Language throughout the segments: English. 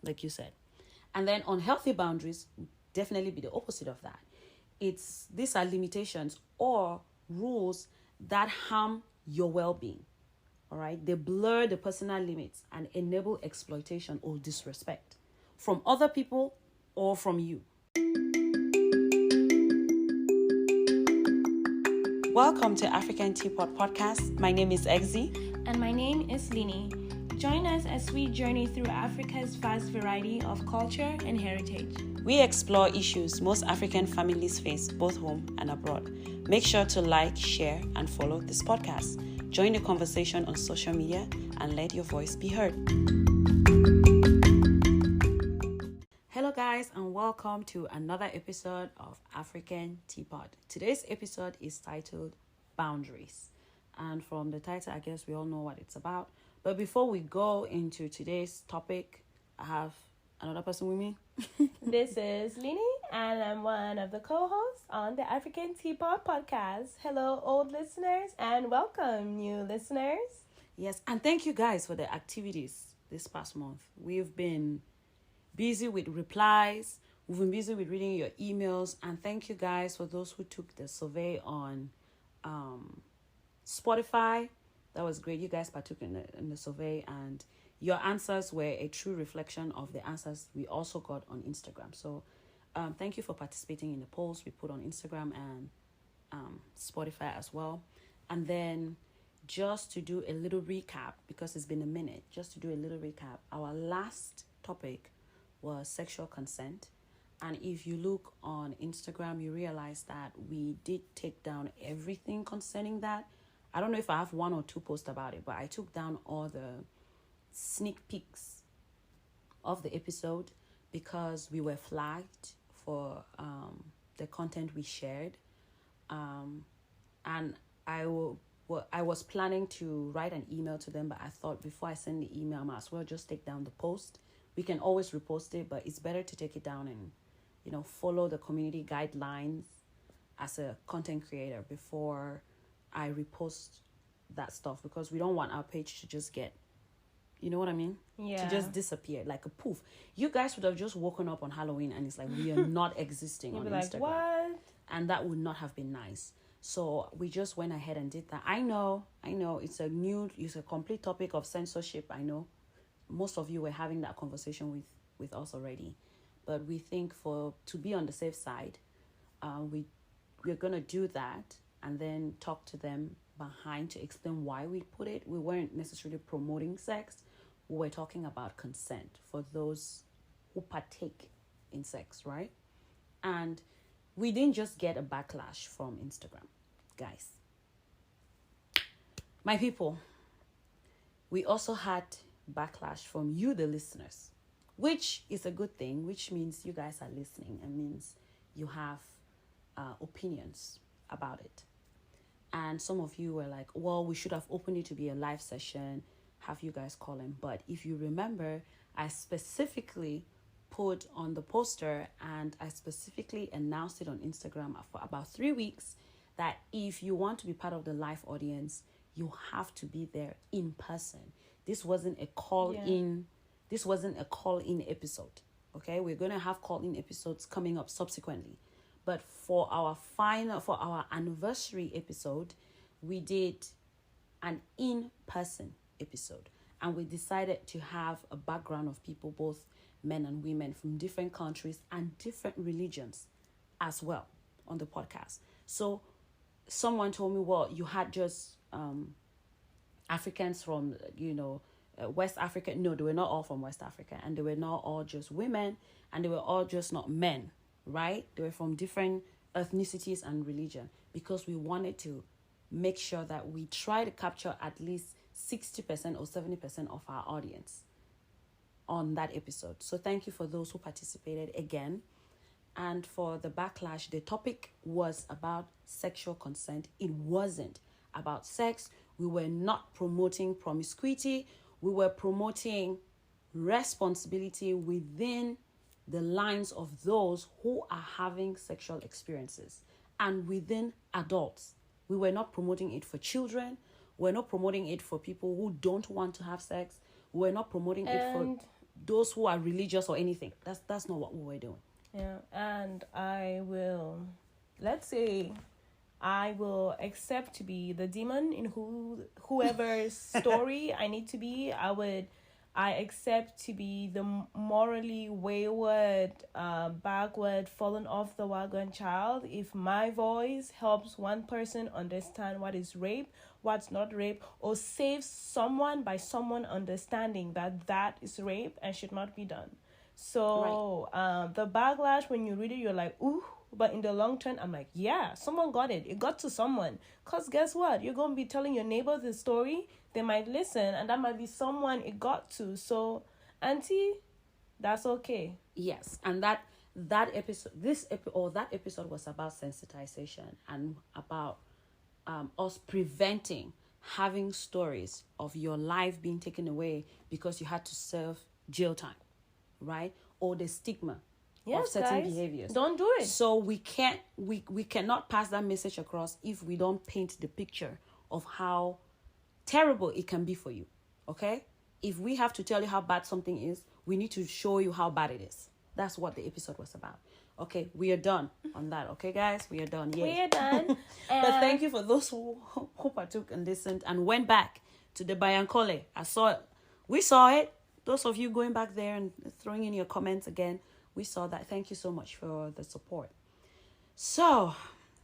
like you said. And then unhealthy boundaries definitely be the opposite of that. These are limitations or rules that harm your well-being. All right, they blur the personal limits and enable exploitation or disrespect from other people or from you. Welcome to African Teapot Podcast. My name is Exy. And my name is Linie. Join us as we journey through Africa's vast variety of culture and heritage. We explore issues most African families face, both home and abroad. Make sure to like, share, and follow this podcast. Join the conversation on social media and let your voice be heard. Hello guys, and welcome to another episode of African Teapot. Today's episode is titled Boundaries. And from the title, I guess we all know what it's about. But before we go into today's topic, I have another person with me. This is Linie, and I'm one of the co-hosts on the African Teapot Podcast. Hello, old listeners, and welcome, new listeners. Yes, and thank you guys for the activities this past month. We've been busy with replies. We've been busy with reading your emails. And thank you guys for those who took the survey on Spotify. That was great. You guys partook in the survey, and your answers were a true reflection of the answers we also got on Instagram. So thank you for participating in the polls we put on Instagram and Spotify as well. And then just to do a little recap, because it's been a minute, just to do a little recap, our last topic was sexual consent. And if you look on Instagram, you realize that we did take down everything concerning that. I don't know if I have one or two posts about it, but I took down all the sneak peeks of the episode because we were flagged for the content we shared. And I was planning to write an email to them, but I thought before I send the email, I might as well just take down the post. We can always repost it, but it's better to take it down and, follow the community guidelines as a content creator before I repost that stuff, because we don't want our page to just get, you know what I mean? Yeah. To just disappear like a poof. You guys would have just woken up on Halloween and it's like we are not existing on Instagram. What? And that would not have been nice. So we just went ahead and did that. I know it's a complete topic of censorship. I know most of you were having that conversation with us already. But we think to be on the safe side, we're gonna do that and then talk to them behind to explain why we put it. We weren't necessarily promoting sex. We were talking about consent for those who partake in sex, right? And we didn't just get a backlash from Instagram, guys. My people, we also had backlash from you, the listeners, which is a good thing, which means you guys are listening and means you have opinions about it. And some of you were like, well, we should have opened it to be a live session, have you guys call in. But if you remember, I specifically put on the poster and I specifically announced it on Instagram for about 3 weeks that if you want to be part of the live audience, you have to be there in person. This wasn't a call-in. This wasn't a call-in episode. Okay, we're going to have call-in episodes coming up subsequently. But for our anniversary episode, we did an in-person episode. And we decided to have a background of people, both men and women from different countries and different religions as well on the podcast. So someone told me, well, you had just Africans from, West Africa. No, they were not all from West Africa. And they were not all just women. And they were all just not men. Right? They were from different ethnicities and religion, because we wanted to make sure that we try to capture at least 60% or 70% of our audience on that episode. So thank you for those who participated again. And for the backlash, the topic was about sexual consent. It wasn't about sex. We were not promoting promiscuity. We were promoting responsibility within the lines of those who are having sexual experiences and within adults. We were not promoting it for children. We're not promoting it for people who don't want to have sex. We're not promoting it for those who are religious or anything. That's not what we were doing. Yeah, and let's say, I will accept to be the demon in whoever's story I need to be. I accept to be the morally wayward, backward, fallen off the wagon child. If my voice helps one person understand what is rape, what's not rape, or saves someone by someone understanding that is rape and should not be done. So the backlash, when you read it, you're like, ooh. But in the long term, I'm like, yeah, someone got it. It got to someone. Because guess what? You're going to be telling your neighbor the story. They might listen. And that might be someone it got to. So, auntie, that's okay. Yes. And that episode, that episode was about sensitization and about us preventing having stories of your life being taken away because you had to serve jail time, right? Or the stigma of certain behaviors. Don't do it. So we cannot pass that message across if we don't paint the picture of how terrible it can be for you. Okay? If we have to tell you how bad something is, we need to show you how bad it is. That's what the episode was about. Okay, we are done on that. Okay, guys, we are done. Yay. We are done. But thank you for those who partook and listened and went back to the Bayankole. We saw it. Those of you going back there and throwing in your comments again, we saw that. Thank you so much for the support. So,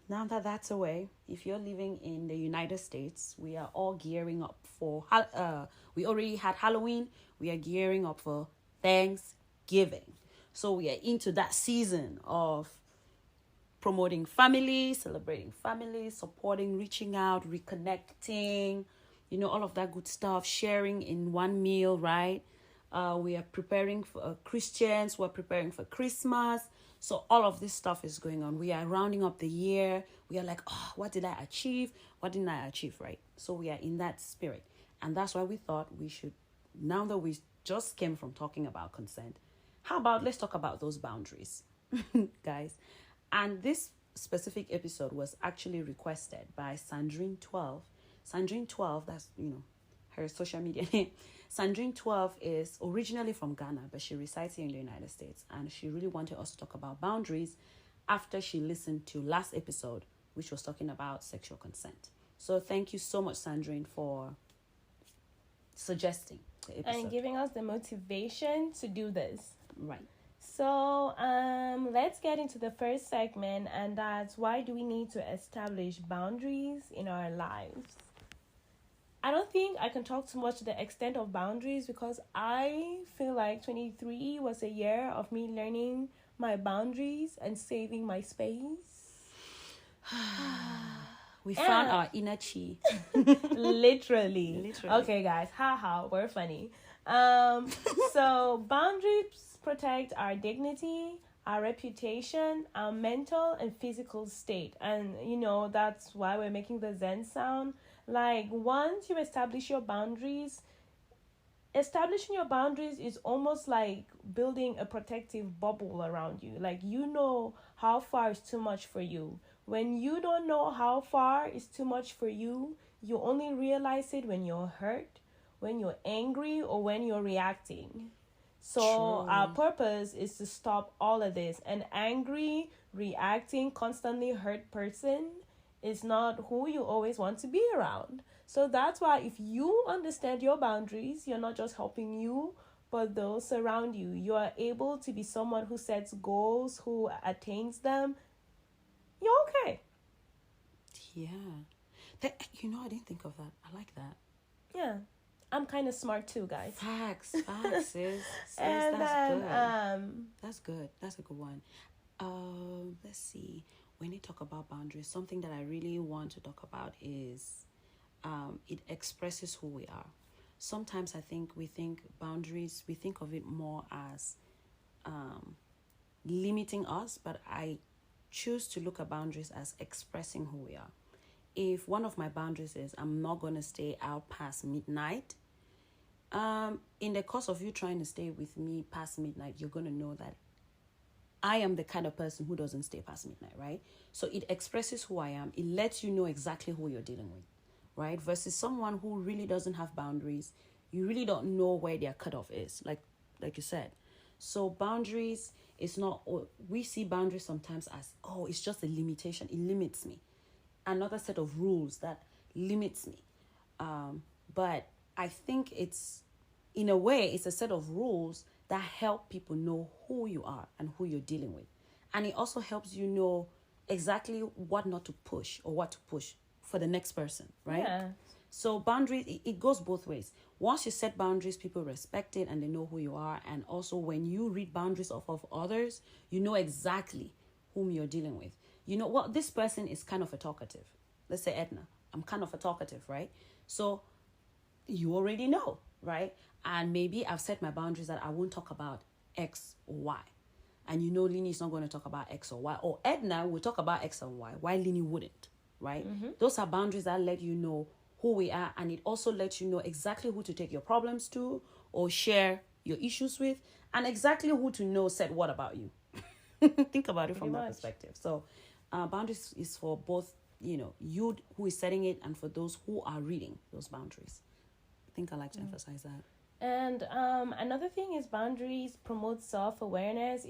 now that that's away, if you're living in the United States, we are all gearing up for... we already had Halloween. We are gearing up for Thanksgiving. So, we are into that season of promoting family, celebrating family, supporting, reaching out, reconnecting, all of that good stuff, sharing in one meal, right? We are preparing for Christians. We're preparing for Christmas. So all of this stuff is going on. We are rounding up the year. We are like, oh, what did I achieve? What didn't I achieve, right? So we are in that spirit. And that's why we thought we should, now that we just came from talking about consent, how about let's talk about those boundaries, guys. And this specific episode was actually requested by Sandrine12. Sandrine12, that's, her social media name. Sandrine12 is originally from Ghana, but she resides here in the United States. And she really wanted us to talk about boundaries after she listened to last episode, which was talking about sexual consent. So thank you so much, Sandrine, for suggesting the episode. And giving us the motivation to do this. Right. So let's get into the first segment, and that's why do we need to establish boundaries in our lives? I don't think I can talk too much to the extent of boundaries because I feel like 23 was a year of me learning my boundaries and saving my space. We found our inner chi. Literally. Okay, guys. We're funny. So boundaries protect our dignity, our reputation, our mental and physical state. And, that's why we're making the Zen sound. Like, once you establishing your boundaries is almost like building a protective bubble around you. Like, how far is too much for you. When you don't know how far is too much for you, you only realize it when you're hurt, when you're angry, or when you're reacting. So True. Our purpose is to stop all of this. An angry, reacting, constantly hurt person is not who you always want to be around. So that's why if you understand your boundaries, you're not just helping you, but those around you. You are able to be someone who sets goals, who attains them. You're okay. Yeah. I didn't think of that. I like that. Yeah. I'm kind of smart too, guys. Facts, sis. And that's then, good. That's good. That's a good one. Let's see. When you talk about boundaries, something that I really want to talk about is it expresses who we are. Sometimes I think we think boundaries, we think of it more as limiting us, but I choose to look at boundaries as expressing who we are. If one of my boundaries is I'm not going to stay out past midnight, in the course of you trying to stay with me past midnight, you're going to know that I am the kind of person who doesn't stay past midnight, right? So it expresses who I am. It lets you know exactly who you're dealing with, right? Versus someone who really doesn't have boundaries. You really don't know where their cutoff is. Like, like you said. So boundaries is not, we see boundaries sometimes as, oh, it's just a limitation. It limits me. Another set of rules that limits me. But I think it's, in a way, it's a set of rules that help people know who you are and who you're dealing with. And it also helps you know exactly what not to push or what to push for the next person, right? Yeah. So boundaries, it goes both ways. Once you set boundaries, people respect it and they know who you are. And also when you read boundaries off of others, you know exactly whom you're dealing with. You know, well, this person is kind of a talkative. Let's say Edna. I'm kind of a talkative, right? So you already know, right? And maybe I've set my boundaries that I won't talk about X or Y. And you know Linie is not going to talk about X or Y. Or Edna will talk about X and Y. Why Linie wouldn't, right? Those are boundaries that let you know who we are. And it also lets you know exactly who to take your problems to or share your issues with. And exactly who to know said what about you. Think about it from that perspective. So boundaries is for both, you know, you who is setting it and for those who are reading those boundaries. I think I like to emphasize that. And another thing is boundaries promote self-awareness.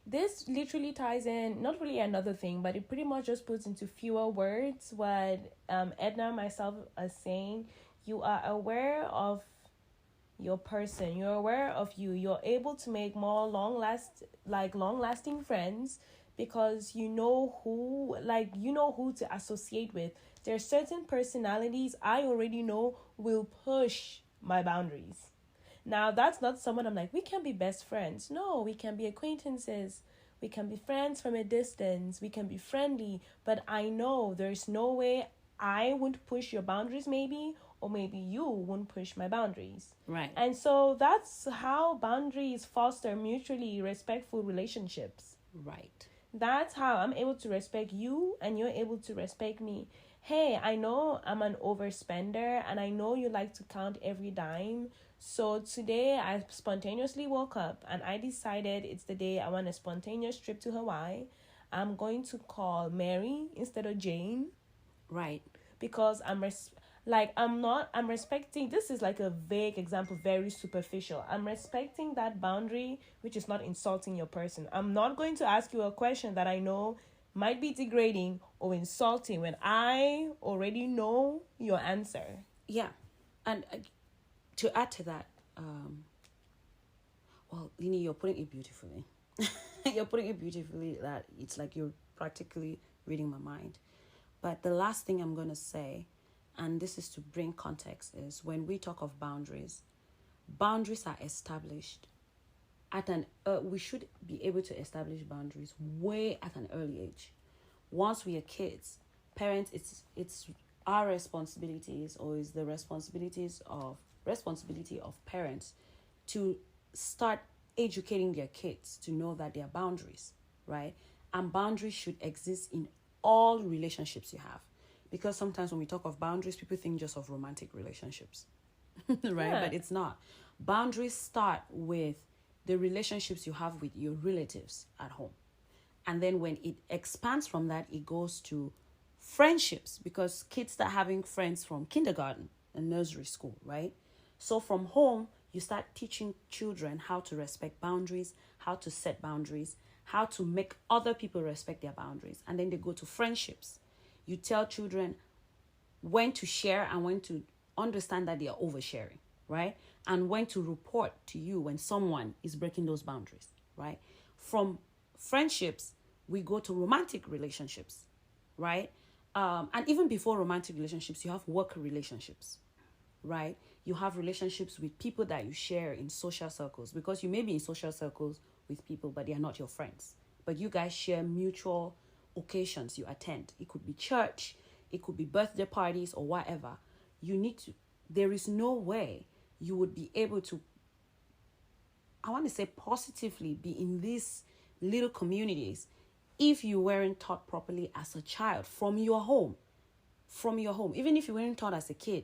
This literally ties in, not really another thing, but it pretty much just puts into fewer words what Edna and myself are saying. You are aware of your person, you're aware of you, you're able to make more long-lasting friends because you know who to associate with. There are certain personalities I already know will push my boundaries. Now, that's not someone I'm like, we can be best friends. No, we can be acquaintances. We can be friends from a distance. We can be friendly. But I know there's no way I won't push your boundaries, maybe, or maybe you won't push my boundaries. Right. And so that's how boundaries foster mutually respectful relationships. Right. That's how I'm able to respect you and you're able to respect me. Hey, I know I'm an overspender and I know you like to count every dime. So today I spontaneously woke up and I decided it's the day I want a spontaneous trip to Hawaii. I'm going to call Mary instead of Jane. Right. Because I'm respecting, this is like a vague example, very superficial. I'm respecting that boundary, which is not insulting your person. I'm not going to ask you a question that I know might be degrading or insulting when I already know your answer. Yeah. And to add to that, well, Linie, you're putting it beautifully. You're putting it beautifully that it's like you're practically reading my mind. But the last thing I'm going to say, and this is to bring context, is when we talk of boundaries, boundaries are established at we should be able to establish boundaries way at an early age. Once we are kids, parents, it's our responsibilities, or is the responsibility of parents to start educating their kids to know that there are boundaries, right? And boundaries should exist in all relationships you have. Because sometimes when we talk of boundaries, people think just of romantic relationships, right? Yeah. But it's not. Boundaries start with the relationships you have with your relatives at home. And then when it expands from that, it goes to friendships, because kids start having friends from kindergarten and nursery school, right? So from home, you start teaching children how to respect boundaries, how to set boundaries, how to make other people respect their boundaries. And then they go to friendships. You tell children when to share and when to understand that they are oversharing, right? And when to report to you when someone is breaking those boundaries, right? From friendships, we go to romantic relationships, right? And even before romantic relationships, you have work relationships, right? You have relationships with people that you share in social circles, because you may be in social circles with people, but they are not your friends. But you guys share mutual occasions you attend. It could be church, it could be birthday parties or whatever. There is no way you would be able to, I want to say positively, be in these little communities if you weren't taught properly as a child from your home. Even if you weren't taught as a kid,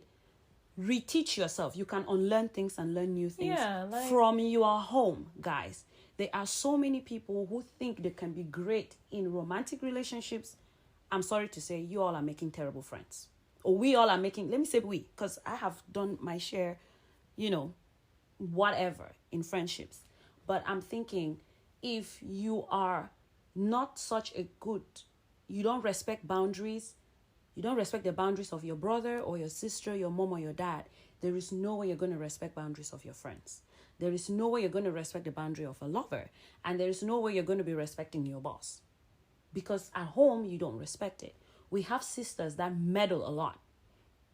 reteach yourself. You can unlearn things and learn new things from your home, guys. There are so many people who think they can be great in romantic relationships. I'm sorry to say, you all are making terrible friends. Or we all are making, let me say we, because I have done my share, whatever in friendships. But I'm thinking, if you are not such a good, you don't respect boundaries, you don't respect the boundaries of your brother or your sister, your mom or your dad, there is no way you're going to respect boundaries of your friends. There is no way you're going to respect the boundary of a lover. And there is no way you're going to be respecting your boss. Because at home, you don't respect it. We have sisters that meddle a lot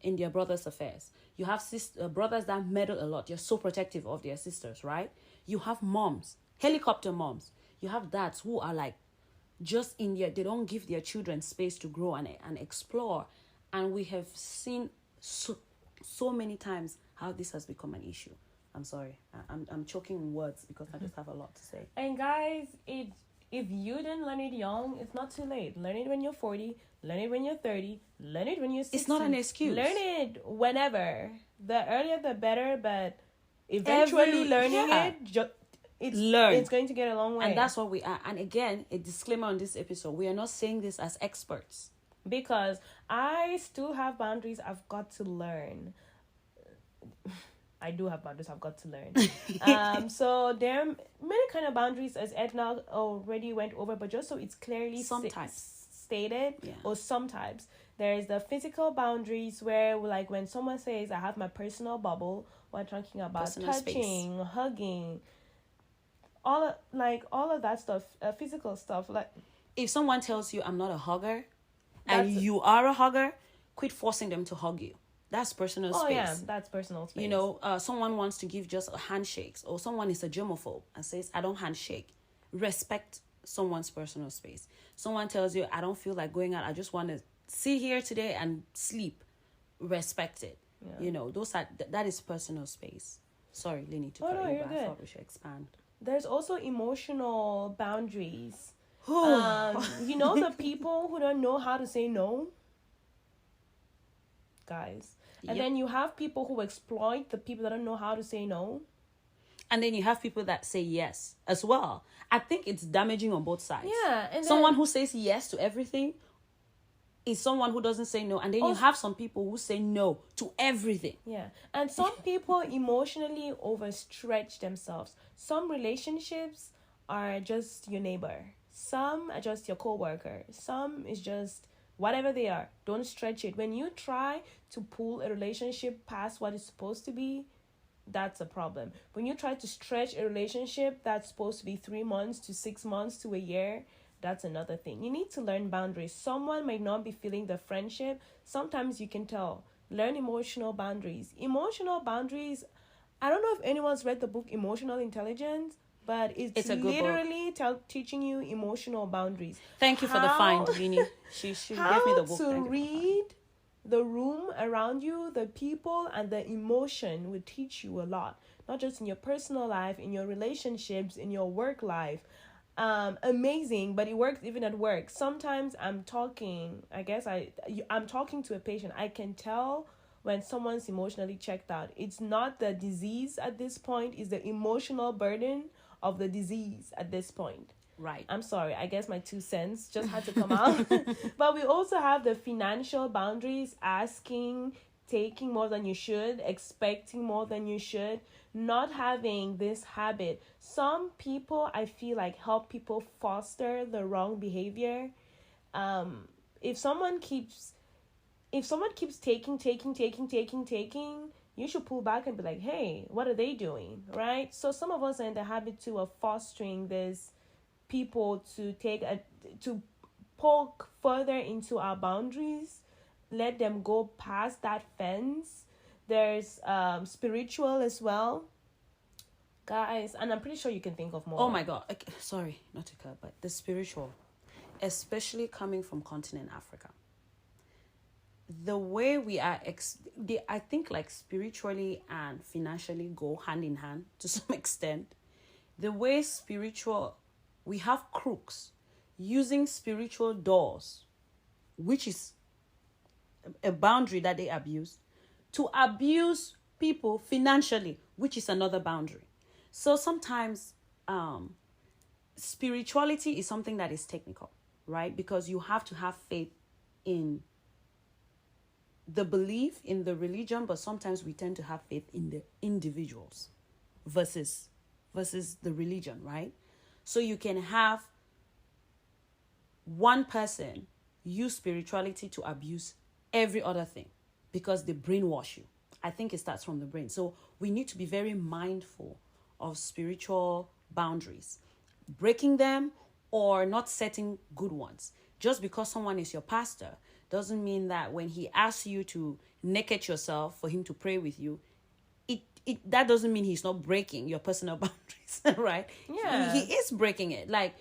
in their brothers' affairs. You have brothers that meddle a lot. You're so protective of their sisters, right? You have moms, helicopter moms. You have dads who are like just in there. They don't give their children space to grow and explore. And we have seen so many times how this has become an issue. I'm sorry. I'm choking in words because I just have a lot to say. And guys, if you didn't learn it young, it's not too late. Learn it when you're 40. Learn it when you're 30. Learn it when you're 60. It's not an excuse. Learn it whenever. The earlier the better, but eventually it's going to get a long way. And that's what we are. And again, a disclaimer on this episode, we are not saying this as experts. Because I still have boundaries I've got to learn. I do have boundaries I've got to learn. So there are many kind of boundaries, as Edna already went over, but just so it's clearly stated, or sometimes there is the physical boundaries where, like, when someone says I have my personal bubble, we're talking about personal touching, space, hugging, all of that stuff, physical stuff. Like, if someone tells you I'm not a hugger and you are a hugger, quit forcing them to hug you. That's personal space. Oh, yeah, that's personal space. You know, someone wants to give just handshakes, or someone is a germaphobe and says, I don't handshake. Respect someone's personal space. Someone tells you, I don't feel like going out. I just want to sit here today and sleep. Respect it. Yeah. You know, that is personal space. Sorry, Linie, to cut you, but I thought we should expand. There's also emotional boundaries. You know, the people who don't know how to say no? Guys. And then you have people who exploit the people that don't know how to say no. And then you have people that say yes as well. I think it's damaging on both sides. Yeah. And someone who says yes to everything is someone who doesn't say no. And then you have some people who say no to everything. Yeah. And some people emotionally overstretch themselves. Some relationships are just your neighbor. Some are just your coworker. Some is just whatever they are. Don't stretch it. When you try to pull a relationship past what it's supposed to be, that's a problem. When you try to stretch a relationship that's supposed to be 3 months to 6 months to a year, that's another thing. You need to learn boundaries. Someone might not be feeling the friendship. Sometimes you can tell. Learn emotional boundaries. Emotional boundaries, I don't know if anyone's read the book Emotional Intelligence, but it's literally teaching you emotional boundaries. Thank you for the find, Linie. She gave me the book. How to read the room around you, the people, and the emotion will teach you a lot. Not just in your personal life, in your relationships, in your work life. Amazing, but it works even at work. Sometimes I'm talking to a patient. I can tell when someone's emotionally checked out. It's not the disease at this point, it's the emotional burden of the disease at this point. Right. I'm sorry, I guess my 2 cents just had to come out. But we also have the financial boundaries, asking, taking more than you should, expecting more than you should, not having this habit. Some people, I feel like, help people foster the wrong behavior. If someone keeps taking, you should pull back and be like, hey, what are they doing, right? So some of us are in the habit too of fostering this people to poke further into our boundaries, let them go past that fence. There's spiritual as well, guys, and I'm pretty sure you can think of more. Oh my God, okay, sorry, not to cut, but the spiritual, especially coming from continent Africa. The way we are, I think, like, spiritually and financially go hand in hand to some extent. The way we have crooks using spiritual doors, which is a boundary that they abuse, to abuse people financially, which is another boundary. So sometimes spirituality is something that is technical, right? Because you have to have faith in the belief in the religion, but sometimes we tend to have faith in the individuals. versus the religion, right? So you can have one person use spirituality to abuse every other thing because they brainwash you. I think it starts from the brain. So we need to be very mindful of spiritual boundaries, breaking them or not setting good ones. Just because someone is your pastor doesn't mean that when he asks you to naked yourself for him to pray with you, that doesn't mean he's not breaking your personal boundaries, right? Yeah. He is breaking it. Like,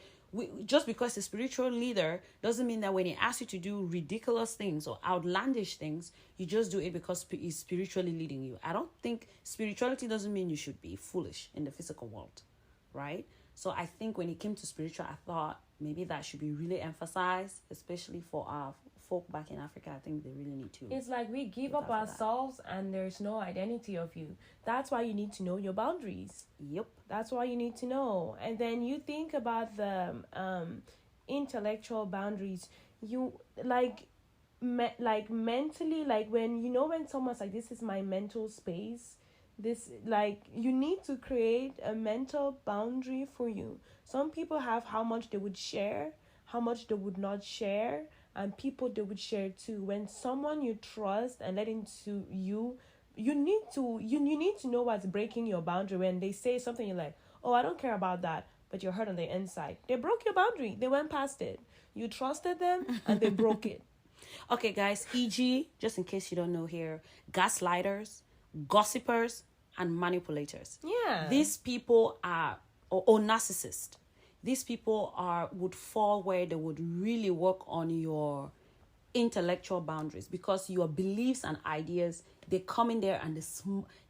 just because a spiritual leader doesn't mean that when he asks you to do ridiculous things or outlandish things, you just do it because he's spiritually leading you. I don't think spirituality doesn't mean you should be foolish in the physical world, right? So I think when it came to spiritual, I thought maybe that should be really emphasized, especially for our folk back in Africa. I think they really need to. It's like we give up ourselves and there's no identity of you. That's why you need to know your boundaries. Yep. That's why you need to know. And then you think about the intellectual boundaries. You like mentally, like when someone's like, this is my mental space, this, like, you need to create a mental boundary for you. Some people have how much they would share, how much they would not share, and people they would share too. When someone you trust and let into you, you need to know what's breaking your boundary. When they say something, you're like, oh, I don't care about that, but you're hurt on the inside. They broke your boundary. They went past it. You trusted them and they broke it. Okay, guys, e.g., just in case you don't know here, gaslighters, gossipers, and manipulators. Yeah. These people are, or narcissists. These people would fall where they would really work on your intellectual boundaries, because your beliefs and ideas, they come in there and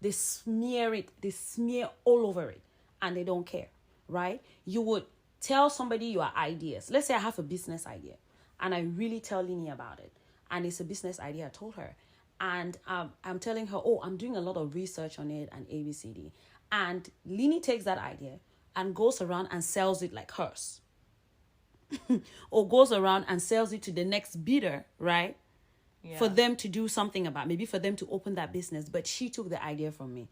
they smear it, they smear all over it, and they don't care, right? You would tell somebody your ideas. Let's say I have a business idea and I really tell Linie about it, and it's a business idea I told her, and I'm telling her, oh, I'm doing a lot of research on it and ABCD, and Linie takes that idea and goes around and sells it like hers. Or goes around and sells it to the next bidder, right? Yeah. For them to do something about, maybe for them to open that business. But she took the idea from me.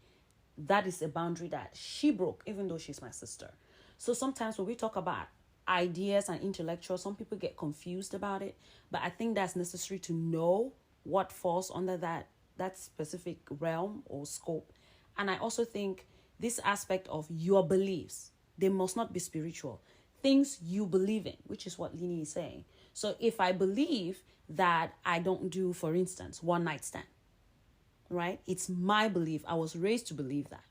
That is a boundary that she broke, even though she's my sister. So sometimes when we talk about ideas and intellectual, some people get confused about it. But I think that's necessary to know what falls under that specific realm or scope. And I also think this aspect of your beliefs, they must not be spiritual. Things you believe in, which is what Linie is saying. So if I believe that I don't do, for instance, one night stand, right? It's my belief. I was raised to believe that.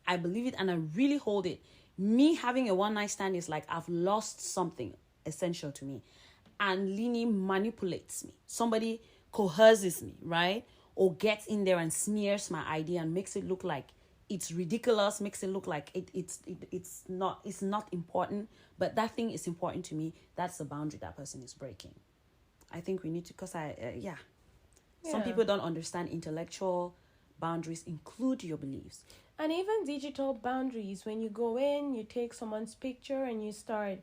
I believe it and I really hold it. Me having a one night stand is like I've lost something essential to me. And Linie manipulates me. Somebody coerces me, right? Or gets in there and smears my idea and makes it look like it's ridiculous, makes it look like it's not important, but that thing is important to me. That's the boundary that person is breaking. I think we need to, because some people don't understand intellectual boundaries include your beliefs. And even digital boundaries. When you go in, you take someone's picture and you start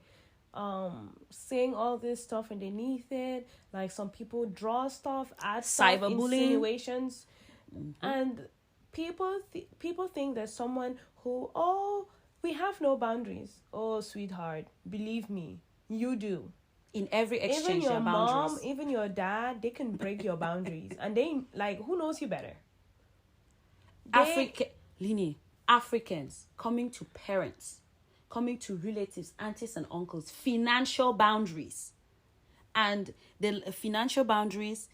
saying all this stuff underneath it. Like some people draw stuff, add stuff, insinuations. Mm-hmm. And people think there's someone who, oh, we have no boundaries. Oh, sweetheart, believe me, you do. In every exchange, even your boundaries. Mom, even your dad, they can break your boundaries. And they, like, who knows you better? Linie, Africans coming to parents, coming to relatives, aunties and uncles, financial boundaries. And the financial boundaries,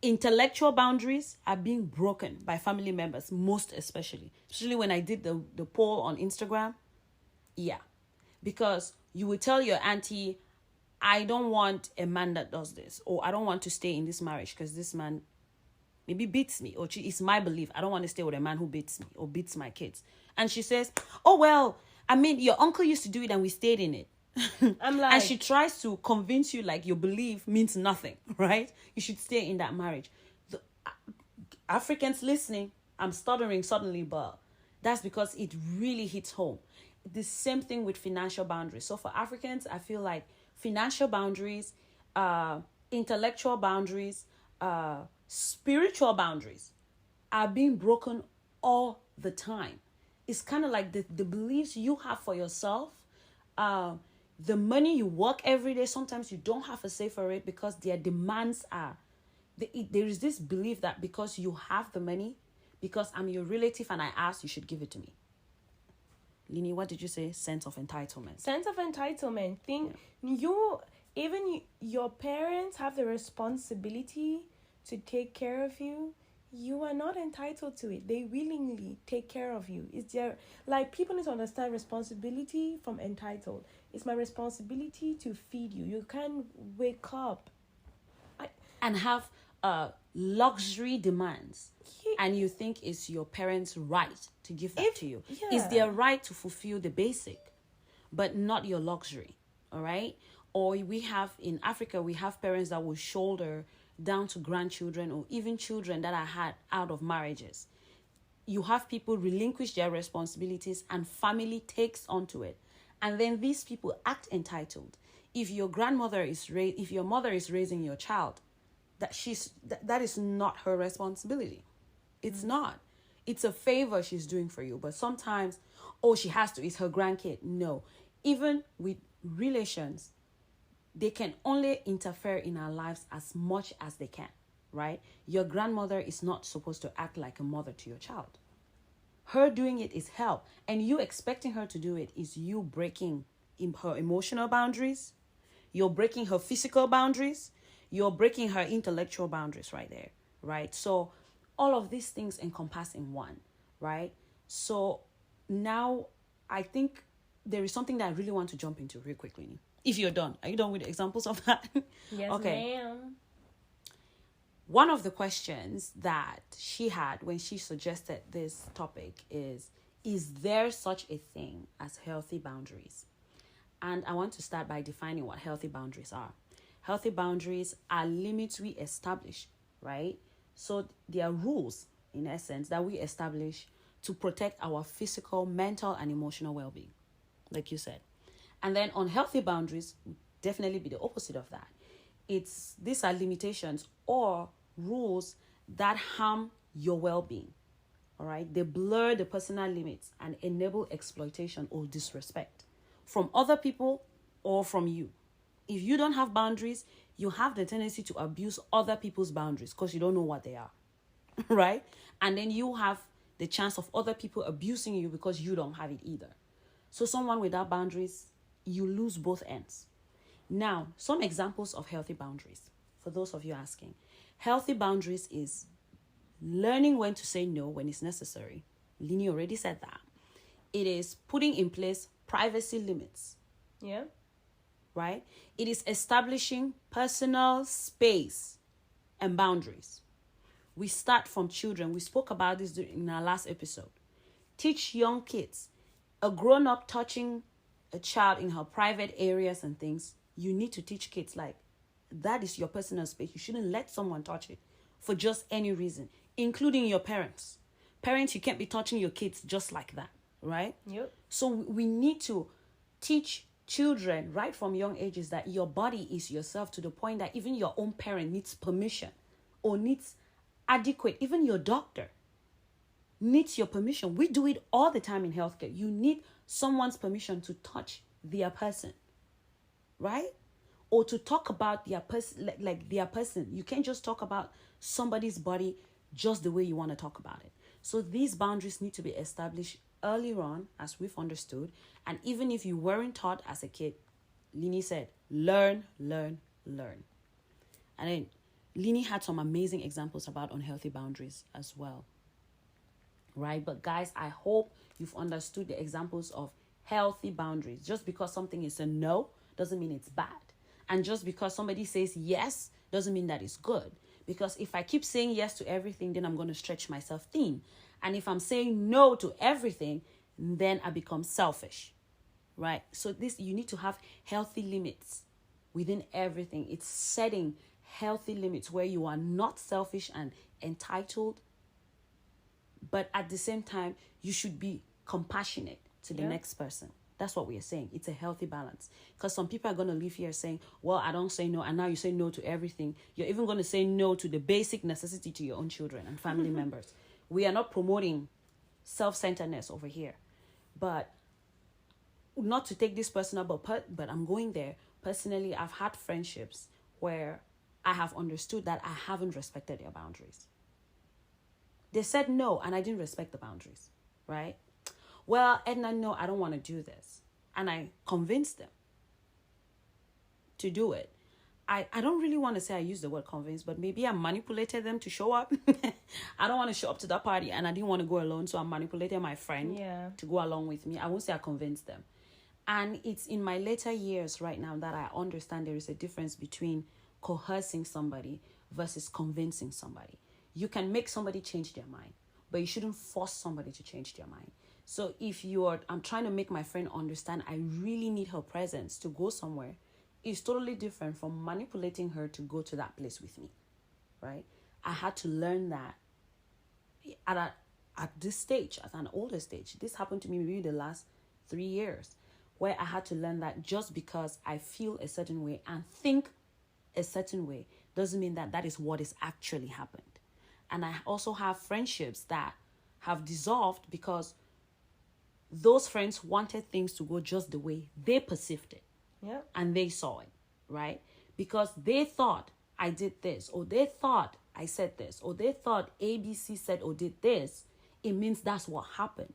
intellectual boundaries are being broken by family members, most especially when I did the poll on Instagram. Yeah, because you would tell your auntie, I don't want a man that does this, or I don't want to stay in this marriage because this man maybe beats me, or it's my belief I don't want to stay with a man who beats me or beats my kids. And she says, oh, well, I mean, your uncle used to do it and we stayed in it. I'm like, and she tries to convince you like your belief means nothing, right? You should stay in that marriage. The Africans listening, I'm stuttering suddenly, but that's because it really hits home. The same thing with financial boundaries. So for Africans, I feel like financial boundaries, intellectual boundaries, spiritual boundaries are being broken all the time. it's kind of like the beliefs you have for yourself. The money you work every day, sometimes you don't have a say for it because their demands are. There is this belief that because you have the money, because I'm your relative and I ask, you should give it to me. Linie, what did you say? Sense of entitlement. Sense of entitlement. Your parents have the responsibility to take care of you. You are not entitled to it. They willingly take care of you. It's their, like, people need to understand responsibility from entitled. It's my responsibility to feed you. You can't wake up and have luxury demands, and you think it's your parents' right to give that to you. Yeah. It's their right to fulfill the basic, but not your luxury. All right? Or we have, in Africa, we have parents that will shoulder down to grandchildren or even children that are had out of marriages. You have people relinquish their responsibilities and family takes onto it. And then these people act entitled. If your grandmother if your mother is raising your child, that is not her responsibility. It's not. It's a favor she's doing for you. But sometimes, she has to, it's her grandkid. No. Even with relations, they can only interfere in our lives as much as they can, right? Your grandmother is not supposed to act like a mother to your child. Her doing it is help. And you expecting her to do it is you breaking her emotional boundaries. You're breaking her physical boundaries. You're breaking her intellectual boundaries right there, right? So all of these things encompass in one, right? So now I think there is something that I really want to jump into real quickly. If you're done. Are you done with the examples of that? Yes, okay. ma'am. One of the questions that she had when she suggested this topic is there such a thing as healthy boundaries? And I want to start by defining what healthy boundaries are. Healthy boundaries are limits we establish, right? So they are rules, in essence, that we establish to protect our physical, mental, and emotional well-being, like you said. And then unhealthy boundaries would definitely be the opposite of that. These are limitations or rules that harm your well-being, all right? They blur the personal limits and enable exploitation or disrespect from other people or from you. If you don't have boundaries, you have the tendency to abuse other people's boundaries because you don't know what they are, right? And then you have the chance of other people abusing you because you don't have it either. So someone without boundaries, you lose both ends. Now, some examples of healthy boundaries, for those of you asking. Healthy boundaries is learning when to say no when it's necessary. Linie already said that. It is putting in place privacy limits. Yeah. Right? It is establishing personal space and boundaries. We start from children. We spoke about this in our last episode. Teach young kids. A grown-up touching a child in her private areas and things, you need to teach kids like, that is your personal space. You shouldn't let someone touch it for just any reason, including your parents. Parents, you can't be touching your kids just like that, right? Yep. So we need to teach children right from young ages that your body is yourself, to the point that even your own parent needs permission or needs adequate, even your doctor needs your permission. We do it all the time in healthcare. You need someone's permission to touch their person, right? Or to talk about their person, like their person. You can't just talk about somebody's body just the way you want to talk about it. So these boundaries need to be established earlier on, as we've understood. And even if you weren't taught as a kid, Linie said, learn. And then Linie had some amazing examples about unhealthy boundaries as well, right? But guys, I hope you've understood the examples of healthy boundaries. Just because something is a no doesn't mean it's bad. And just because somebody says yes doesn't mean that it's good. Because if I keep saying yes to everything, then I'm going to stretch myself thin. And if I'm saying no to everything, then I become selfish, right? So you need to have healthy limits within everything. It's setting healthy limits where you are not selfish and entitled, but at the same time, you should be compassionate to the next person. That's what we are saying. It's a healthy balance. Because some people are going to leave here saying, well, I don't say no. And now you say no to everything. You're even going to say no to the basic necessity to your own children and family members. We are not promoting self-centeredness over here. But not to take this personal, but I'm going there. Personally, I've had friendships where I have understood that I haven't respected their boundaries. They said no, and I didn't respect the boundaries, right? Well, Edna, no, I don't want to do this. And I convinced them to do it. I don't really want to say I used the word convince, but maybe I manipulated them to show up. I don't want to show up to that party, and I didn't want to go alone, so I manipulated my friend to go along with me. I won't say I convinced them. And it's in my later years right now that I understand there is a difference between coercing somebody versus convincing somebody. You can make somebody change their mind, but you shouldn't force somebody to change their mind. So if I'm trying to make my friend understand I really need her presence to go somewhere, it's totally different from manipulating her to go to that place with me, right? I had to learn that at this stage, at an older stage. This happened to me maybe the last 3 years, where I had to learn that just because I feel a certain way and think a certain way doesn't mean that that is what is actually happened. And I also have friendships that have dissolved because those friends wanted things to go just the way they perceived it. Yeah. And they saw it, right? Because they thought I did this, or they thought I said this, or they thought ABC said or did this, it means that's what happened.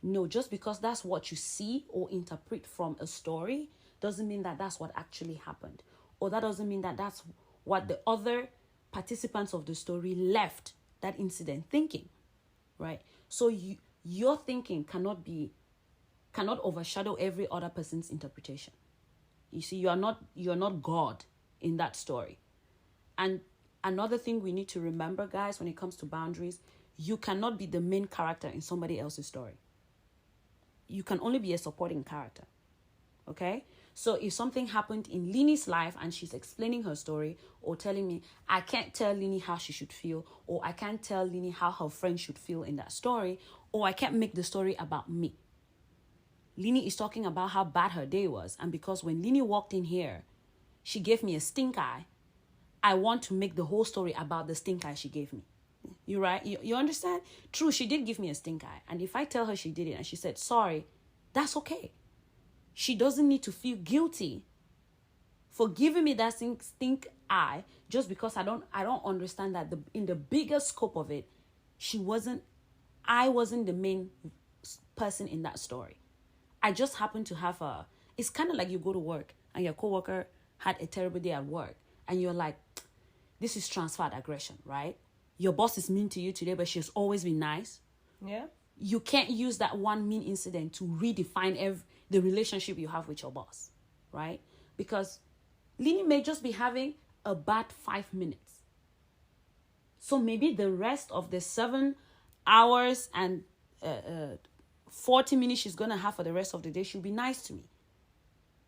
No, just because that's what you see or interpret from a story doesn't mean that that's what actually happened. Or that doesn't mean that that's what the other participants of the story left that incident thinking, right? So your thinking cannot overshadow every other person's interpretation. You see, you're not God in that story. And another thing we need to remember, guys, when it comes to boundaries, you cannot be the main character in somebody else's story. You can only be a supporting character. Okay? So if something happened in Linie's life and she's explaining her story or telling me, I can't tell Linie how she should feel, or I can't tell Linie how her friend should feel in that story, or I can't make the story about me. Linie is talking about how bad her day was, and because when Linie walked in here, she gave me a stink eye, I want to make the whole story about the stink eye she gave me. You right? You understand? True, she did give me a stink eye. And if I tell her she did it and she said sorry, that's okay. She doesn't need to feel guilty for giving me that stink eye just because I don't understand that in the bigger scope of it, I wasn't the main person in that story. I just happened to have it's kind of like you go to work and your coworker had a terrible day at work and you're like, this is transferred aggression, right? Your boss is mean to you today, but she's always been nice. Yeah. You can't use that one mean incident to redefine the relationship you have with your boss, right? Because Linie may just be having a bad 5 minutes. So maybe the rest of the 7 hours and 40 minutes she's going to have for the rest of the day, she'll be nice to me,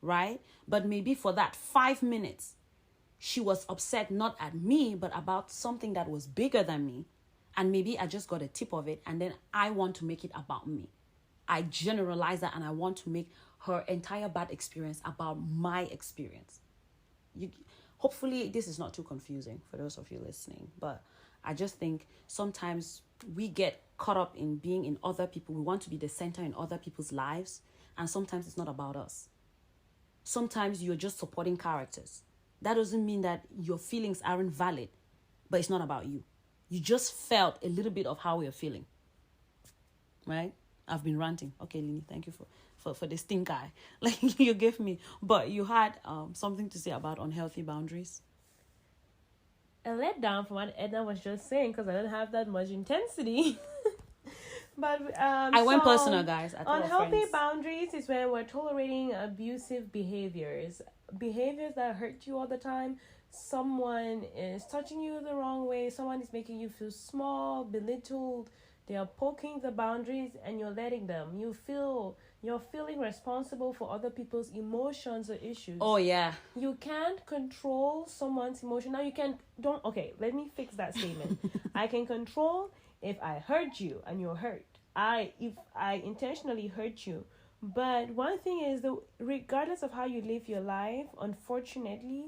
right? But maybe for that 5 minutes, she was upset not at me, but about something that was bigger than me. And maybe I just got a tip of it, and then I want to make it about me. I generalize that, and I want to make her entire bad experience about my experience. Hopefully, this is not too confusing for those of you listening, but I just think sometimes we get caught up in being in other people. We want to be the center in other people's lives, and sometimes it's not about us. Sometimes you're just supporting characters. That doesn't mean that your feelings aren't valid, but it's not about you. You just felt a little bit of how you're feeling, right? I've been ranting. Okay, Linie, thank you for the stink eye like you gave me. But you had something to say about unhealthy boundaries. A letdown from what Edna was just saying, because I don't have that much intensity. But I went personal, guys. Unhealthy boundaries is when we're tolerating abusive behaviors that hurt you all the time. Someone is touching you the wrong way. Someone is making you feel small, belittled. They are poking the boundaries, and you're letting them. You're feeling responsible for other people's emotions or issues. Oh yeah. You can't control someone's emotion. Now okay, let me fix that statement. I can control if I hurt you and you're hurt. If I intentionally hurt you. But one thing is that regardless of how you live your life, unfortunately,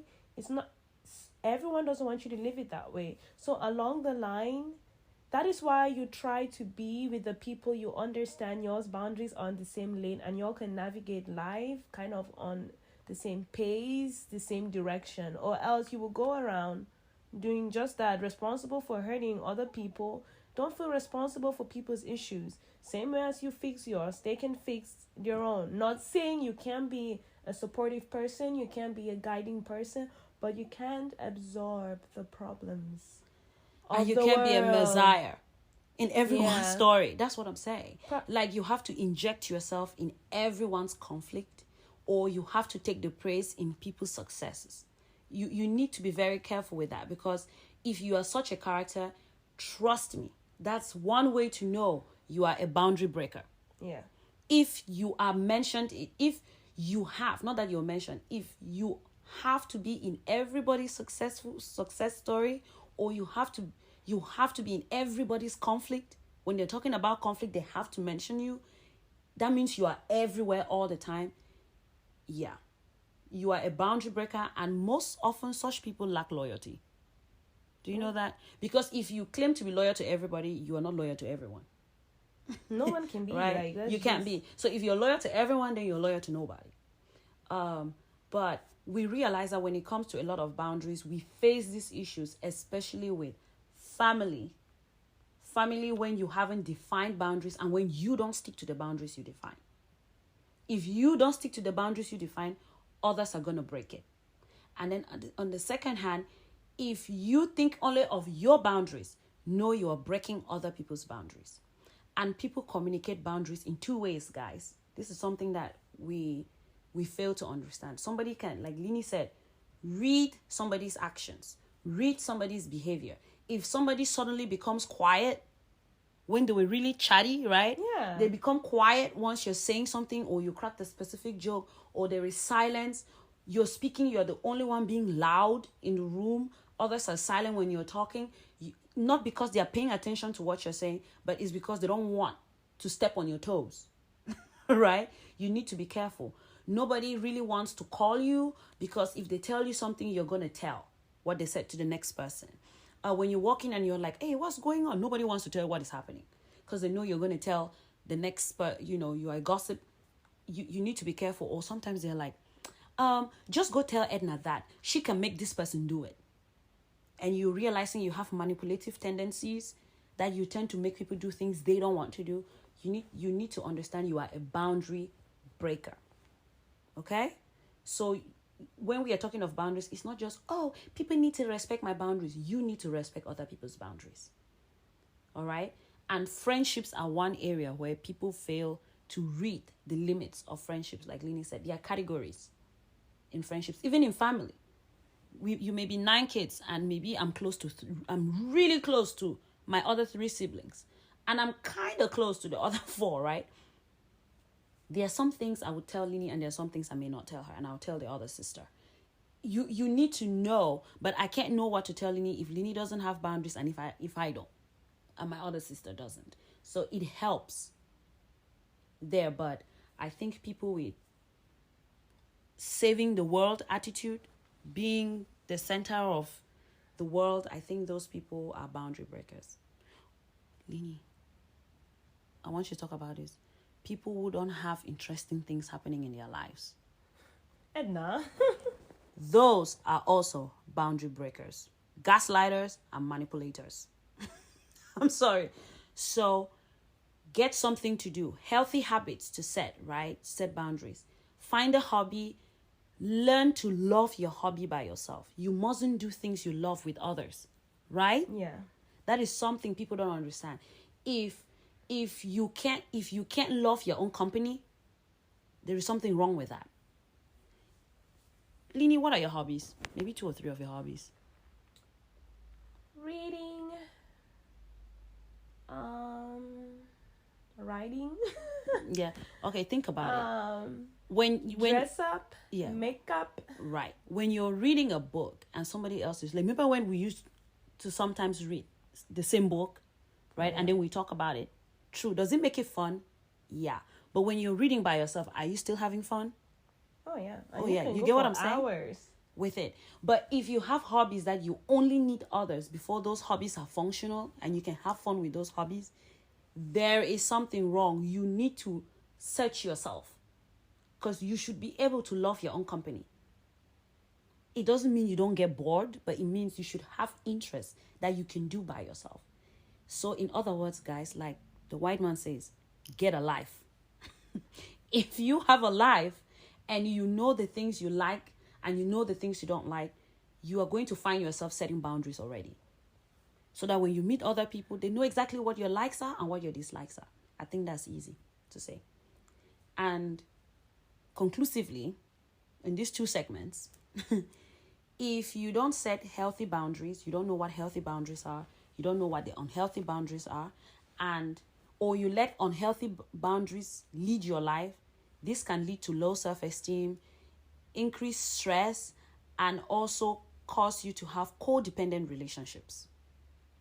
everyone doesn't want you to live it that way. So along the line, That is why you try to be with the people you understand yours boundaries on the same lane, and y'all can navigate life kind of on the same pace, the same direction, or else you will go around doing just that, responsible for hurting other people. Don't feel responsible for people's issues. Same way as you fix yours, they can fix their own. Not saying you can't be a supportive person, you can't be a guiding person, but you can't absorb the problems And of you the can't be a world. messiah in everyone's Yeah. story. That's what I'm saying. Like, you have to inject yourself in everyone's conflict, or you have to take the praise in people's successes. You need to be very careful with that, because if you are such a character, trust me, that's one way to know you are a boundary breaker. Yeah. If you are mentioned, if you have, not that you're mentioned, if you have to be in everybody's success story, or you have to be in everybody's conflict. When they're talking about conflict, they have to mention you. That means you are everywhere all the time. Yeah, you are a boundary breaker, and most often such people lack loyalty. Do you know that? Because if you claim to be loyal to everybody, you are not loyal to everyone. No one can be Right? like that. You can't be. So if you're loyal to everyone, then you're loyal to nobody. But we realize that when it comes to a lot of boundaries, we face these issues, especially with family. Family, when you haven't defined boundaries and when you don't stick to the boundaries you define. If you don't stick to the boundaries you define, others are going to break it. And then on the second hand, if you think only of your boundaries, know you are breaking other people's boundaries. And people communicate boundaries in two ways, guys. This is something that we fail to understand. Somebody can, like Linie said, read somebody's actions, read somebody's behavior. If somebody suddenly becomes quiet when they were really chatty, right? Yeah. They become quiet once you're saying something, or you cracked a specific joke, or there is silence. You're speaking, you're the only one being loud in the room. Others are silent when you're talking. Not because they are paying attention to what you're saying, but it's because they don't want to step on your toes. Right? You need to be careful. Nobody really wants to call you, because if they tell you something, you're going to tell what they said to the next person. When you walk in and you're like, hey, what's going on? Nobody wants to tell you what is happening, because they know you're going to tell the next, you are a gossip. You need to be careful. Or sometimes they're like, just go tell Edna that she can make this person do it. And you're realizing you have manipulative tendencies, that you tend to make people do things they don't want to do. You need to understand you are a boundary breaker. Okay? So when we are talking of boundaries, it's not just, oh, people need to respect my boundaries. You need to respect other people's boundaries. All right? And friendships are one area where people fail to read the limits of friendships. Like Linie said, there are categories in friendships, even in family. You may be 9 kids, and maybe I'm really close to my other 3 siblings, and I'm kind of close to the other 4, right? There are some things I would tell Linie, and there are some things I may not tell her, and I'll tell the other sister. You need to know, but I can't know what to tell Linie if Linie doesn't have boundaries, and if I don't, and my other sister doesn't. So it helps there, but I think people with saving the world attitude, being the center of the world, I think those people are boundary breakers. Linie, I want you to talk about this. People who don't have interesting things happening in their lives. Edna. Those are also boundary breakers. Gaslighters and manipulators. I'm sorry. So get something to do. Healthy habits to set, right? Set boundaries. Find a hobby. Learn to love your hobby by yourself. You mustn't do things you love with others, right? Yeah. That is something people don't understand. If you can't love your own company, there is something wrong with that. Linie, what are your hobbies? Maybe 2 or 3 of your hobbies. Reading. Writing. Yeah. Okay, think about it. When Dress up. Yeah. Makeup. Right. When you're reading a book and somebody else is like, remember when we used to sometimes read the same book, right? And then we talk about it. True. Does it make it fun? Yeah. But when you're reading by yourself, are you still having fun? Oh yeah. Oh yeah. You get what I'm saying? Hours. with it. But if you have hobbies that you only need others before those hobbies are functional and you can have fun with those hobbies, there is something wrong. You need to search yourself, because you should be able to love your own company. It doesn't mean you don't get bored, but it means you should have interests that you can do by yourself. So in other words, guys, like the white man says, get a life. If you have a life and you know the things you like and you know the things you don't like, you are going to find yourself setting boundaries already. So that when you meet other people, they know exactly what your likes are and what your dislikes are. I think that's easy to say. And conclusively, in these 2 segments, if you don't set healthy boundaries, you don't know what healthy boundaries are, you don't know what the unhealthy boundaries are, or you let unhealthy boundaries lead your life, this can lead to low self-esteem, increased stress, and also cause you to have codependent relationships.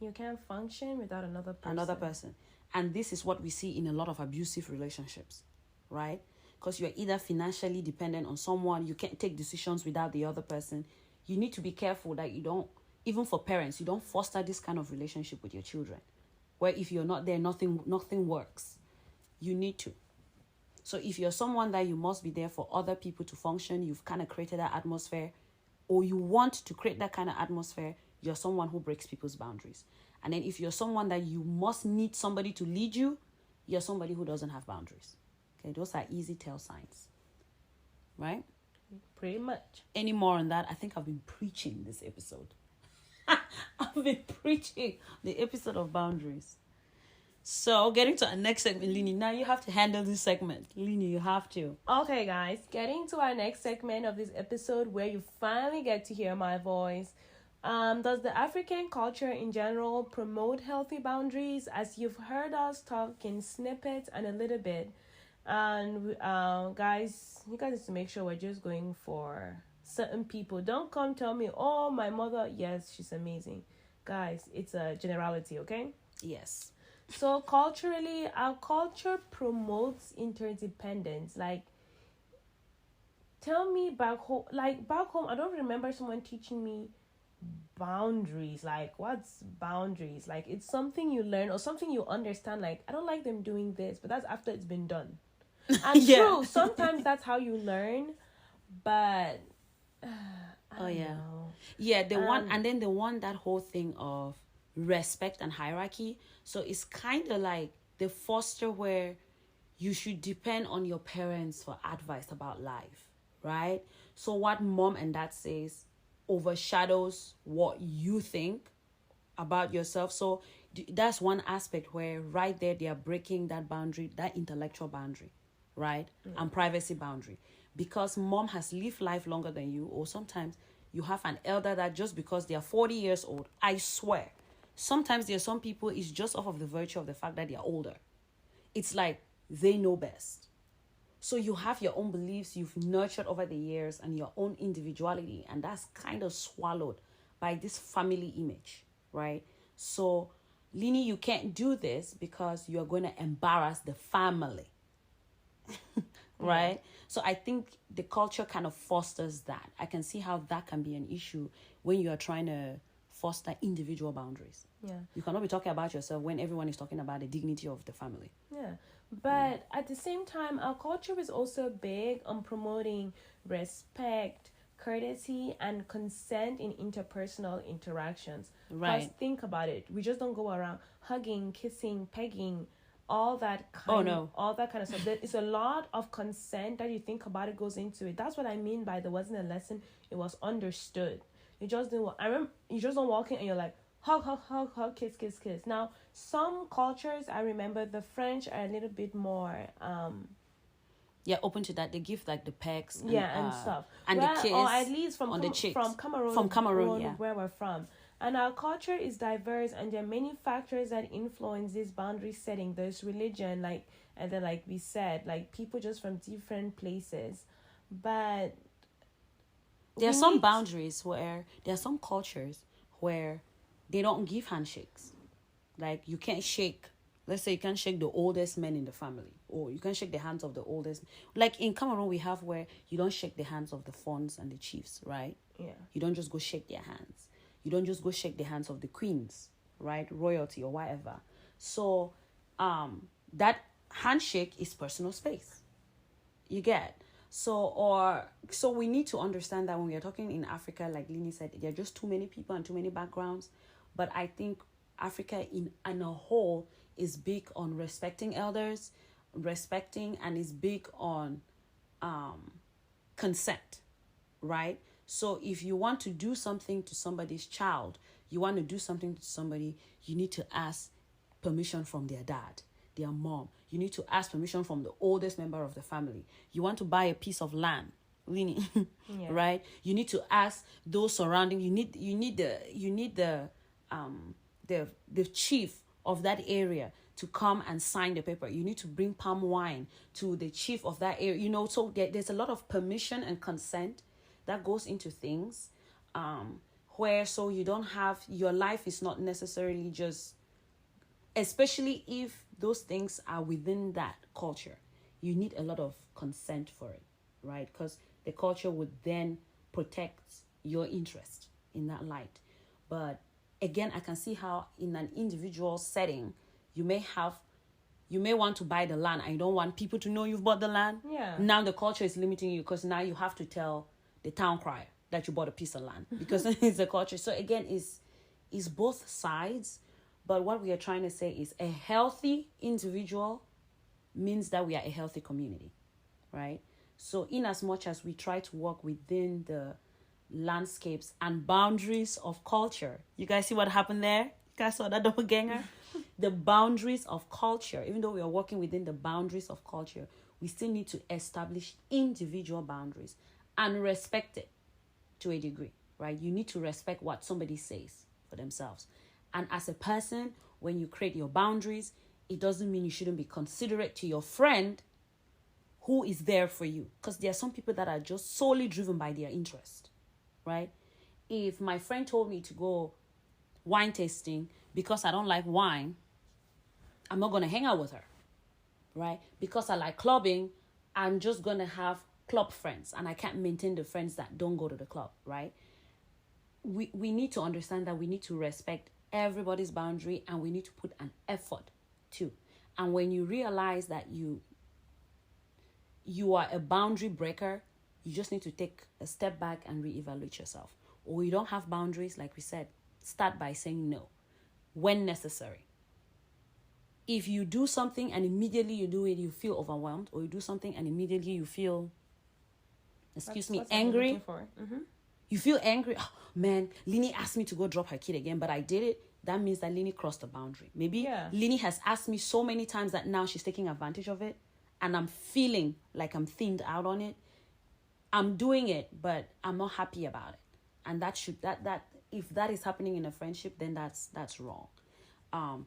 You can't function without another person. And this is what we see in a lot of abusive relationships, right? Because you're either financially dependent on someone, you can't take decisions without the other person. You need to be careful that you don't, even for parents, you don't foster this kind of relationship with your children, where if you're not there, nothing works. You need to. So if you're someone that you must be there for other people to function, you've kind of created that atmosphere, or you want to create that kind of atmosphere, you're someone who breaks people's boundaries. And then if you're someone that you must need somebody to lead you, you're somebody who doesn't have boundaries. Okay, those are easy tell signs, right? Pretty much. Any more on that? I think I've been preaching this episode. I've been preaching the episode of boundaries. So, getting to our next segment, Linie. Now you have to handle this segment. Linie, you have to. Okay, guys. Getting to our next segment of this episode where you finally get to hear my voice. Does the African culture in general promote healthy boundaries? As you've heard us talk in snippets and a little bit. And guys, you guys need to make sure we're just going for certain people. Don't come tell me, oh, my mother, yes, she's amazing. Guys, it's a generality, okay? Yes. So culturally, our culture promotes interdependence. Like, tell me back home, I don't remember someone teaching me boundaries. Like, what's boundaries? Like, it's something you learn or something you understand. Like, I don't like them doing this, but that's after it's been done. And Yeah. true, sometimes that's how you learn, but I don't know. Yeah, the one that whole thing of respect and hierarchy. So it's kind of like the foster where you should depend on your parents for advice about life, right? So what mom and dad says overshadows what you think about yourself. So that's one aspect where right there they are breaking that boundary, that intellectual boundary, right? And privacy boundary. Because mom has lived life longer than you, or sometimes you have an elder that just because they are 40 years old, I swear, sometimes there are some people, it's just off of the virtue of the fact that they are older. It's like they know best. So you have your own beliefs you've nurtured over the years and your own individuality, and that's kind of swallowed by this family image, right? So, Linie, you can't do this because you're going to embarrass the family, right? So I think the culture kind of fosters that. I can see how that can be an issue when you are trying to foster individual boundaries. Yeah. You cannot be talking about yourself when everyone is talking about the dignity of the family. Yeah. But at the same time, our culture is also big on promoting respect, courtesy, and consent in interpersonal interactions. Right. Because think about it. We just don't go around hugging, kissing, pegging, all that kind of stuff. It's a lot of consent that you think about it goes into it. That's what I mean by there wasn't a lesson, it was understood. You just didn't. I remember you just don't walk in and you're like hug, hug, hug, hug, kiss, kiss, kiss. Now some cultures, I remember the French are a little bit more open to that. They give like the pegs and stuff, and the kiss, or at least on the cheeks. from Cameroon, where we're from. And our culture is diverse, and there are many factors that influence this boundary setting. There's religion, and then like we said, like people just from different places. But there are some boundaries where there are some cultures where they don't give handshakes. Like you can't shake Let's say you can't shake the oldest men in the family, or you can't shake the hands of the oldest. Like in Cameroon, we have where you don't shake the hands of the fawns and the chiefs, right? Yeah. You don't just go shake their hands. You don't just go shake the hands of the queens, right? Royalty or whatever. So, that handshake is personal space. You get. So we need to understand that when we are talking in Africa, like Linie said, there are just too many people and too many backgrounds. But I think Africa in a whole is big on respecting elders, and is big on consent, right? So if you want to do something to somebody's child, you want to do something to somebody, you need to ask permission from their dad, their mom. You need to ask permission from the oldest member of the family. You want to buy a piece of land, Linie, Yeah. right? You need to ask those surrounding. You need the chief of that area to come and sign the paper. You need to bring palm wine to the chief of that area. So there's a lot of permission and consent that goes into things, where so you don't have, your life is not necessarily just, especially if those things are within that culture, you need a lot of consent for it, right? Because the culture would then protect your interest in that light. But again, I can see how in an individual setting, you may want to buy the land and you don't want people to know you've bought the land. Yeah. Now the culture is limiting you because now you have to tell the town crier that you bought a piece of land because it's a culture. So again, it's both sides. But what we are trying to say is a healthy individual means that we are a healthy community, right? So in as much as we try to work within the landscapes and boundaries of culture, you guys see what happened there? You guys saw that doppelganger? The boundaries of culture, even though we are working within the boundaries of culture, we still need to establish individual boundaries and respect it to a degree, right? You need to respect what somebody says for themselves. And as a person, when you create your boundaries, it doesn't mean you shouldn't be considerate to your friend who is there for you. Because there are some people that are just solely driven by their interest, right? If my friend told me to go wine tasting because I don't like wine, I'm not going to hang out with her, right? Because I like clubbing, I'm just going to have club friends and I can't maintain the friends that don't go to the club, right? We need to understand that we need to respect everybody's boundary and we need to put an effort too. And when you realize that you are a boundary breaker, you just need to take a step back and reevaluate yourself. Or you don't have boundaries, like we said, start by saying no when necessary. If you do something and immediately you do it, you feel overwhelmed, or you do something and immediately you feel, angry. You feel angry. Oh, man, Linie asked me to go drop her kid again, but I did it. That means that Linie crossed the boundary. Maybe Linie has asked me so many times that now she's taking advantage of it, and I'm feeling like I'm thinned out on it. I'm doing it, but I'm not happy about it. And that if that is happening in a friendship, then that's wrong. And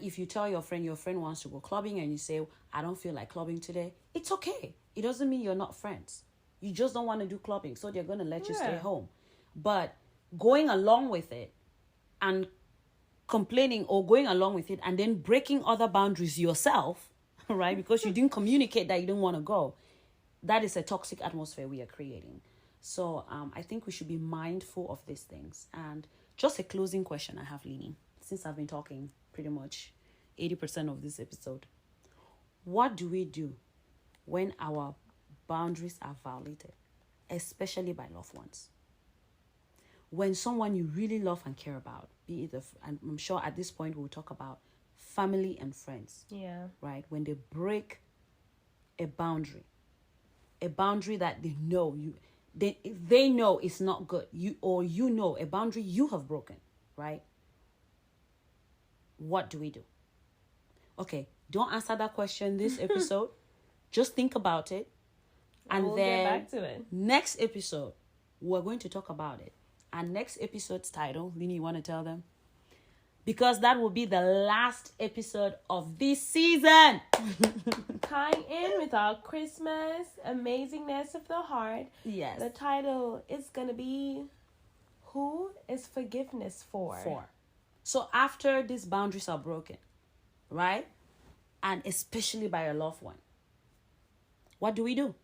if you tell your friend wants to go clubbing and you say, I don't feel like clubbing today, it's okay. It doesn't mean you're not friends. You just don't want to do clubbing, so they're going to let you stay home. But going along with it and complaining, or going along with it and then breaking other boundaries yourself, right? Because you didn't communicate that you didn't want to go. That is a toxic atmosphere we are creating. So I think we should be mindful of these things. And just a closing question I have, Linie, since I've been talking pretty much 80% of this episode. What do we do when our boundaries are violated, especially by loved ones? When someone you really love and care about, be it and I'm sure at this point we'll talk about family and friends. Yeah. Right? When they break a boundary that they know they know it's not good. You know a boundary you have broken, right? What do we do? Okay, don't answer that question this episode. Just think about it. And we'll then get back to it. Next episode, we're going to talk about it. And next episode's title, Linie, you want to tell them? Because that will be the last episode of this season. Tying in with our Christmas amazingness of the heart. Yes. The title is going to be, Who is Forgiveness For? So after these boundaries are broken, right? and especially by a loved one. What do we do?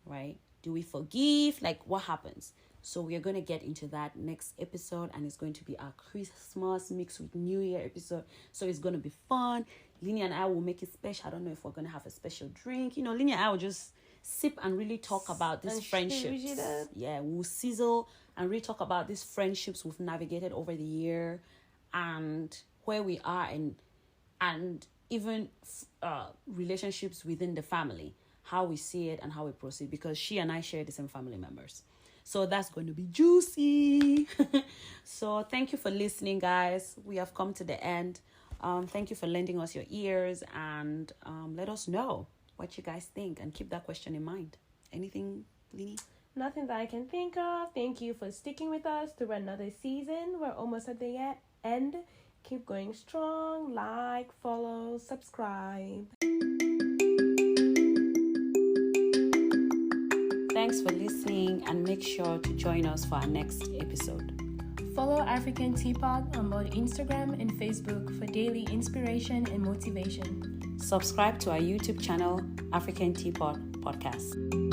Right? Do we forgive? Like, what happens? So we are going to get into that next episode, and it's going to be our Christmas mixed with New Year episode. So it's going to be fun. Linie and I will make it special. I don't know if we're going to have a special drink. Linie and I will just sip and really talk about these friendships. Yeah, we'll sizzle and really talk about these friendships we've navigated over the year, and where we are, and even relationships within the family, how we see it and how we proceed, because she and I share the same family members. So that's going to be juicy. So thank you for listening, guys. We have come to the end. Thank you for lending us your ears, and let us know what you guys think, and keep that question in mind. Anything, Linie? Nothing that I can think of. Thank you for sticking with us through another season. We're almost at the end. Keep going strong. Like, follow, subscribe. Thanks for listening, and make sure to join us for our next episode. Follow African Teapot on both Instagram and Facebook for daily inspiration and motivation. Subscribe to our YouTube channel, African Teapot Podcast.